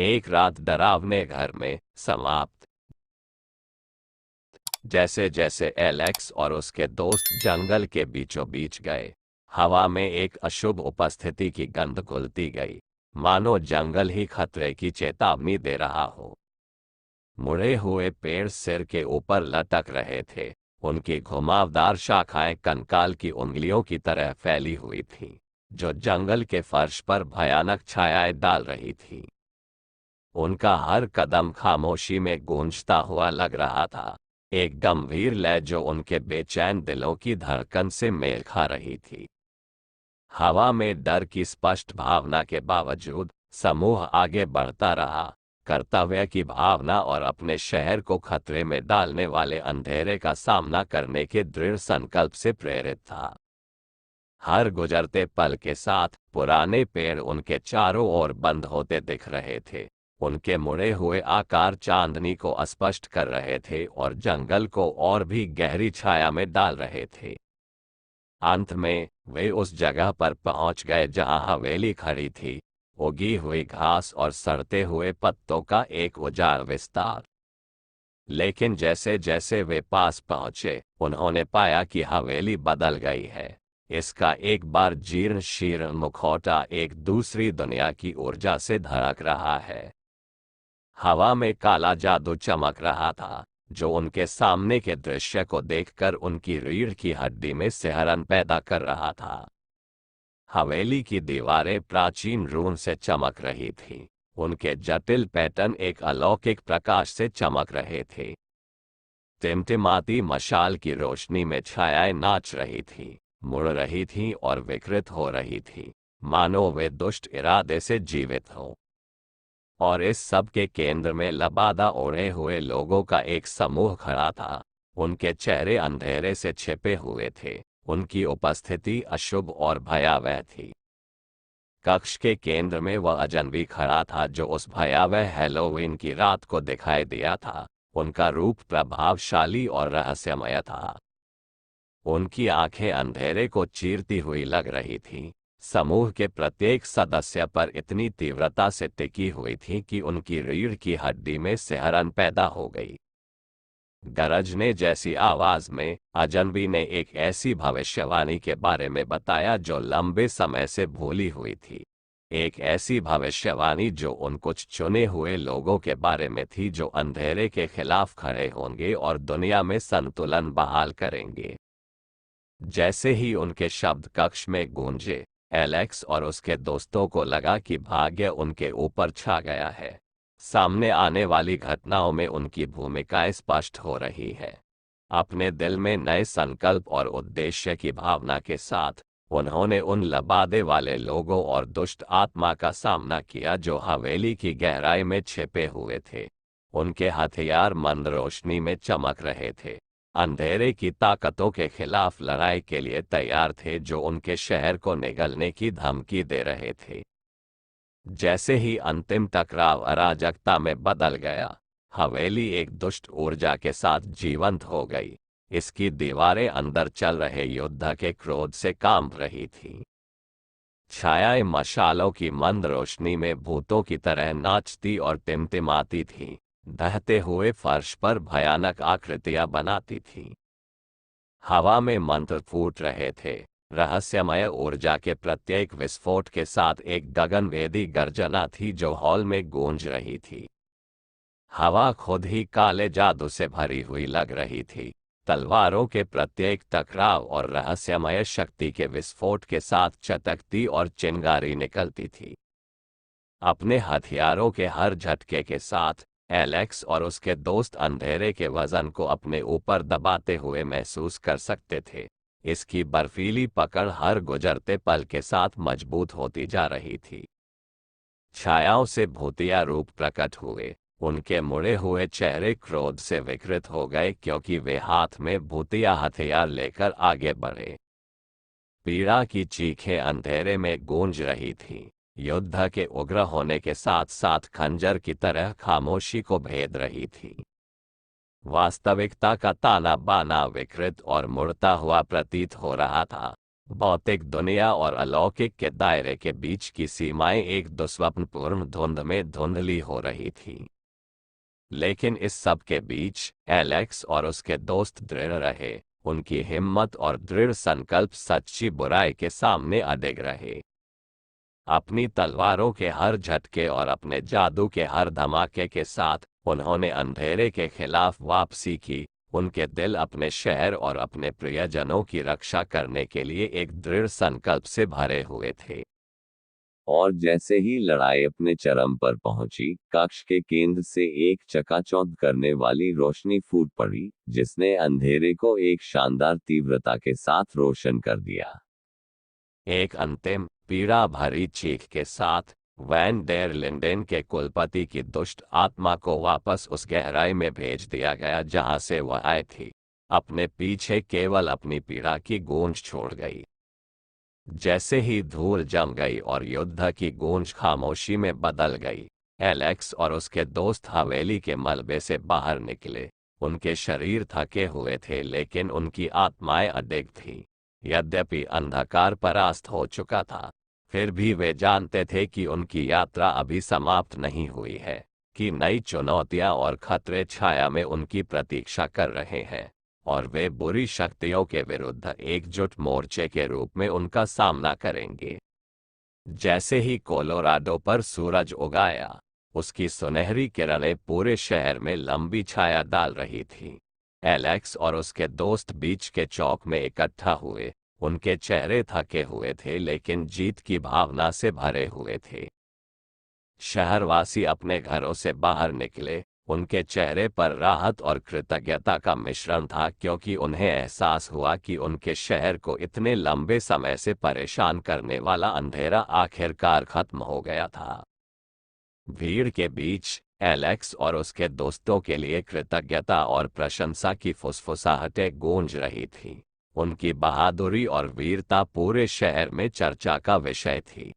एक रात डरावने घर में समाप्त। जैसे जैसे एलेक्स और उसके दोस्त जंगल के बीचों बीच गए, हवा में एक अशुभ उपस्थिति की गंध घुलती गई, मानो जंगल ही खतरे की चेतावनी दे रहा हो। मुड़े हुए पेड़ सिर के ऊपर लटक रहे थे, उनकी घुमावदार शाखाएं कंकाल की उंगलियों की तरह फैली हुई थीं, जो जंगल के फर्श पर भयानक छायाएं डाल रही थीं। उनका हर कदम खामोशी में गूंजता हुआ लग रहा था, एक गंभीर लय जो उनके बेचैन दिलों की धड़कन से मेल खा रही थी। हवा में डर की स्पष्ट भावना के बावजूद समूह आगे बढ़ता रहा, कर्तव्य की भावना और अपने शहर को खतरे में डालने वाले अंधेरे का सामना करने के दृढ़ संकल्प से प्रेरित था। हर गुजरते पल के साथ पुराने पेड़ उनके चारों ओर बंद होते दिख रहे थे, उनके मुड़े हुए आकार चांदनी को अस्पष्ट कर रहे थे और जंगल को और भी गहरी छाया में डाल रहे थे। अंत में वे उस जगह पर पहुंच गए जहां हवेली खड़ी थी, उगी हुई घास और सड़ते हुए पत्तों का एक उजाड़ विस्तार। लेकिन जैसे जैसे वे पास पहुंचे, उन्होंने पाया कि हवेली बदल गई है। इसका एक बार जीर्ण शीर्ण मुखौटा एक दूसरी दुनिया की ऊर्जा से धड़क रहा है। हवा में काला जादू चमक रहा था, जो उनके सामने के दृश्य को देखकर उनकी रीढ़ की हड्डी में सिहरन पैदा कर रहा था। हवेली की दीवारें प्राचीन रून से चमक रही थीं, उनके जटिल पैटर्न एक अलौकिक प्रकाश से चमक रहे थे। टिमटिमाती मशाल की रोशनी में छायाएं नाच रही थीं, मुड़ रही थीं और विकृत हो रही थीं, मानो वे दुष्ट इरादे से जीवित हों। और इस सब के केंद्र में लबादा ओढ़े हुए लोगों का एक समूह खड़ा था। उनके चेहरे अंधेरे से छिपे हुए थे, उनकी उपस्थिति अशुभ और भयावह थी। कक्ष के केंद्र में वह अजनबी खड़ा था जो उस भयावह हैलोवीन की रात को दिखाई दिया था। उनका रूप प्रभावशाली और रहस्यमय था। उनकी आंखें अंधेरे को चीरती हुई लग रही थीं, समूह के प्रत्येक सदस्य पर इतनी तीव्रता से टिकी हुई थी कि उनकी रीढ़ की हड्डी में सिहरन पैदा हो गई। गरजने जैसी आवाज में अजनबी ने एक ऐसी भविष्यवाणी के बारे में बताया जो लंबे समय से भूली हुई थी। एक ऐसी भविष्यवाणी जो उन कुछ चुने हुए लोगों के बारे में थी जो अंधेरे के खिलाफ खड़े होंगे और दुनिया में संतुलन बहाल करेंगे। जैसे ही उनके शब्द कक्ष में गूंजे, एलेक्स और उसके दोस्तों को लगा कि भाग्य उनके ऊपर छा गया है। सामने आने वाली घटनाओं में उनकी भूमिका स्पष्ट हो रही है। अपने दिल में नए संकल्प और उद्देश्य की भावना के साथ उन्होंने उन लबादे वाले लोगों और दुष्ट आत्मा का सामना किया जो हवेली की गहराई में छिपे हुए थे। उनके हथियार मंद रोशनी में चमक रहे थे, अंधेरे की ताकतों के खिलाफ लड़ाई के लिए तैयार थे जो उनके शहर को निगलने की धमकी दे रहे थे। जैसे ही अंतिम टकराव अराजकता में बदल गया, हवेली एक दुष्ट ऊर्जा के साथ जीवंत हो गई। इसकी दीवारें अंदर चल रहे युद्ध के क्रोध से कांप रही थीं। छायाएं मशालों की मंद रोशनी में भूतों की तरह नाचती और टिमटिमाती थीं, दहते हुए फर्श पर भयानक आकृतियां बनाती थीं। हवा में मंत्र फूट रहे थे, रहस्यमय ऊर्जा के प्रत्येक विस्फोट के साथ एक गगनभेदी गर्जना थी जो हॉल में गूंज रही थी। हवा खुद ही काले जादू से भरी हुई लग रही थी, तलवारों के प्रत्येक टकराव और रहस्यमय शक्ति के विस्फोट के साथ चटकती और चिंगारी निकलती थी। अपने हथियारों के हर झटके के साथ एलेक्स और उसके दोस्त अंधेरे के वजन को अपने ऊपर दबाते हुए महसूस कर सकते थे। इसकी बर्फीली पकड़ हर गुजरते पल के साथ मजबूत होती जा रही थी। छायाओं से भूतिया रूप प्रकट हुए, उनके मुड़े हुए चेहरे क्रोध से विकृत हो गए क्योंकि वे हाथ में भूतिया हथियार लेकर आगे बढ़े। पीड़ा की चीखें अंधेरे में गूंज रही थीं, युद्ध के उग्र होने के साथ साथ खंजर की तरह खामोशी को भेद रही थी। वास्तविकता का ताना बाना विकृत और मुड़ता हुआ प्रतीत हो रहा था। भौतिक दुनिया और अलौकिक के दायरे के बीच की सीमाएं एक दुस्वप्नपूर्ण धुंध में धुंधली हो रही थी। लेकिन इस सब के बीच एलेक्स और उसके दोस्त दृढ़ रहे। उनकी हिम्मत और दृढ़ संकल्प सच्ची बुराई के सामने अडिग रहे। अपनी तलवारों के हर झटके और अपने जादू के हर धमाके के साथ उन्होंने अंधेरे के खिलाफ वापसी की। उनके दिल अपने शहर और अपने प्रियजनों की रक्षा करने के लिए एक दृढ़ संकल्प से भरे हुए थे। और जैसे ही लड़ाई अपने चरम पर पहुंची, कक्ष के केंद्र से एक चकाचौंध करने वाली रोशनी फूट पड़ी, जिसने अंधेरे को एक शानदार तीव्रता के साथ रोशन कर दिया। एक अंतिम पीड़ा भरी चीख के साथ वैन डेर लिंडेन के कुलपति की दुष्ट आत्मा को वापस उस गहराई में भेज दिया गया जहां से वह आई थी। अपने पीछे केवल अपनी पीड़ा की गूंज छोड़ गई। जैसे ही धूल जम गई और युद्ध की गूंज खामोशी में बदल गई, एलेक्स और उसके दोस्त हवेली के मलबे से बाहर निकले। उनके शरीर थके हुए थे लेकिन उनकी आत्माएं अडिग थीं। यद्यपि अंधकार परास्त हो चुका था, फिर भी वे जानते थे कि उनकी यात्रा अभी समाप्त नहीं हुई है, कि नई चुनौतियां और खतरे छाया में उनकी प्रतीक्षा कर रहे हैं, और वे बुरी शक्तियों के विरुद्ध एकजुट मोर्चे के रूप में उनका सामना करेंगे। जैसे ही कोलोराडो पर सूरज उगाया, उसकी सुनहरी किरणें पूरे शहर में लंबी छाया डाल रही थीं। एलेक्स और उसके दोस्त बीच के चौक में इकट्ठा हुए। उनके चेहरे थके हुए थे लेकिन जीत की भावना से भरे हुए थे। शहरवासी अपने घरों से बाहर निकले। उनके चेहरे पर राहत और कृतज्ञता का मिश्रण था, क्योंकि उन्हें एहसास हुआ कि उनके शहर को इतने लंबे समय से परेशान करने वाला अंधेरा आखिरकार खत्म हो गया था। भीड़ के बीच एलेक्स और उसके दोस्तों के लिए कृतज्ञता और प्रशंसा की फुसफुसाहटें गूंज रही थीं। उनकी बहादुरी और वीरता पूरे शहर में चर्चा का विषय थी।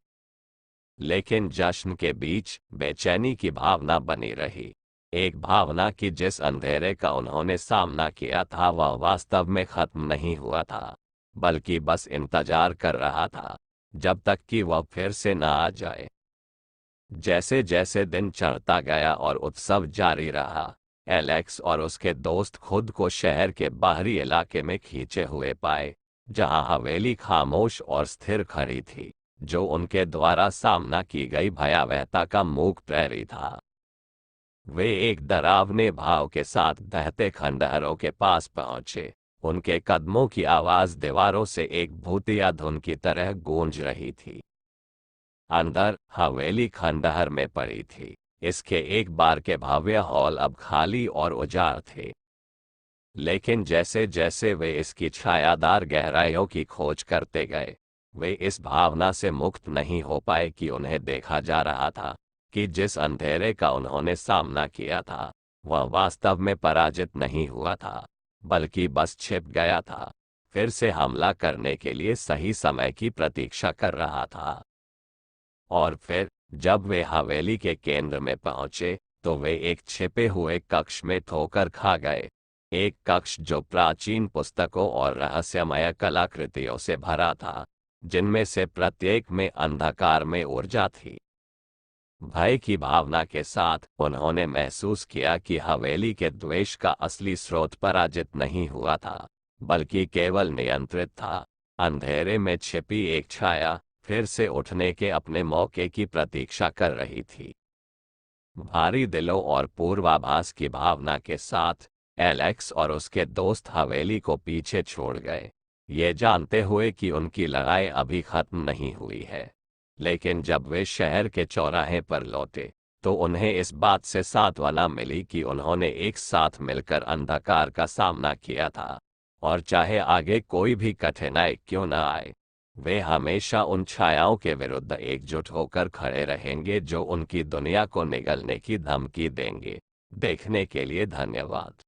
लेकिन जश्न के बीच बेचैनी की भावना बनी रही। एक भावना कि जिस अंधेरे का उन्होंने सामना किया था वह वास्तव में खत्म नहीं हुआ था, बल्कि बस इंतजार कर रहा था जब तक कि वह फिर से न आ जाए। जैसे जैसे दिन चढ़ता गया और उत्सव जारी रहा, एलेक्स और उसके दोस्त खुद को शहर के बाहरी इलाके में खींचे हुए पाए, जहां हवेली खामोश और स्थिर खड़ी थी, जो उनके द्वारा सामना की गई भयावहता का मूक प्रहरी था। वे एक डरावने भाव के साथ दहते खंडहरों के पास पहुंचे। उनके कदमों की आवाज दीवारों से एक भूतिया धुन की तरह गूंज रही थी। अंदर हवेली खंडहर में पड़ी थी। इसके एक बार के भव्य हॉल अब खाली और उजाड़ थे। लेकिन जैसे जैसे वे इसकी छायादार गहराइयों की खोज करते गए, वे इस भावना से मुक्त नहीं हो पाए कि उन्हें देखा जा रहा था कि जिस अंधेरे का उन्होंने सामना किया था वह वास्तव में पराजित नहीं हुआ था, बल्कि बस छिप गया था, फिर से हमला करने के लिए सही समय की प्रतीक्षा कर रहा था। और फिर जब वे हवेली के केंद्र में पहुंचे तो वे एक छिपे हुए कक्ष में ठोकर खा गए। एक कक्ष जो प्राचीन पुस्तकों और रहस्यमय कलाकृतियों से भरा था, जिनमें से प्रत्येक में अंधकार में ऊर्जा थी। भय की भावना के साथ उन्होंने महसूस किया कि हवेली के द्वेष का असली स्रोत पराजित नहीं हुआ था, बल्कि केवल नियंत्रित था। अंधेरे में छिपी एक छाया फिर से उठने के अपने मौके की प्रतीक्षा कर रही थी। भारी दिलों और पूर्वाभास की भावना के साथ एलेक्स और उसके दोस्त हवेली को पीछे छोड़ गए, ये जानते हुए कि उनकी लड़ाई अभी खत्म नहीं हुई है। लेकिन जब वे शहर के चौराहे पर लौटे तो उन्हें इस बात से सांत्वना मिली कि उन्होंने एक साथ मिलकर अंधकार का सामना किया था, और चाहे आगे कोई भी कठिनाई क्यों न आए, वे हमेशा उन छायाओं के विरुद्ध एकजुट होकर खड़े रहेंगे जो उनकी दुनिया को निगलने की धमकी देंगे। देखने के लिए धन्यवाद।